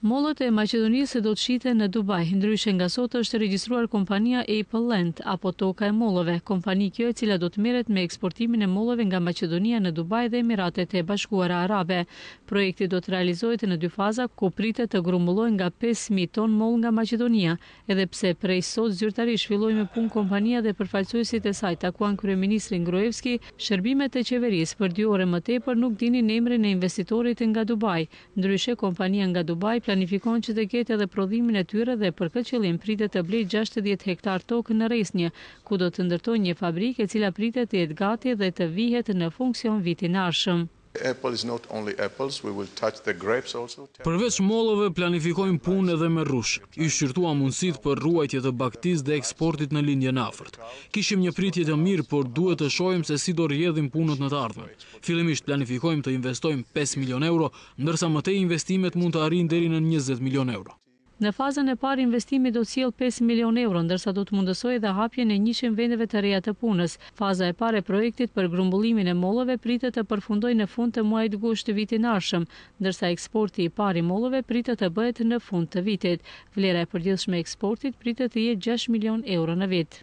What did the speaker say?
Mollët e Maqedonisë do të shiten në Dubai, ndryshe nga sot është regjistruar kompania Apple Land apo toka e mollëve, kompani kjo e cila do të merret me eksportimin e mollëve nga Maqedonia në Dubai dhe Emiratet e Bashkuara Arabe. Projekti do të realizohet në 2 faza, ku pritet të grumbullojë nga 5.000 ton mollë nga Maqedonia, edhe pse prej sot zyrtarisht filloi me punë kompania dhe përfaqësuesit e saj takuan kryeministrin Gruevski, shërbimet e qeverisë për 2 orë më tepër nuk dinin emrin e investitorit nga Dubai. Ndryshe kompania nga Dubai planifikon që të ketë edhe prodhimin e tyre dhe për këtë qëllim pritet të blejë 60 hektar tokë në Resnje, ku do të ndërtojë një fabrikë e cila pritet të jetë gati dhe të vihet në funksion vitin e ardhshëm. Përveç mollëve planifikojmë punë edhe me rrush. I shqyrtua mundësitë për ruajtje të baktisë dhe eksportit në lindjen afërt. Kishim një pritje të mirë, por duhet të shohim se si do rrjedhim punët në të ardhmen. Fillimisht planifikojmë të investojmë 5 milion euro, ndërsa më tej investimet mund të arrijnë deri në 20 milion euro. Në fazën e parë investimi do të sjellë 5 milion euro, ndërsa do të mundësojë edhe hapjen e 100 vendeve të reja të punës. Faza e parë e projektit për grumbullimin e mollëve pritet të përfundojë në fund të muajit gusht të vitit të ardhshëm, ndërsa eksporti i parë i mollëve pritet të bëhet në fund të vitit. Vlera e përgjithshme e eksportit pritet të jetë 6 milion euro në vit.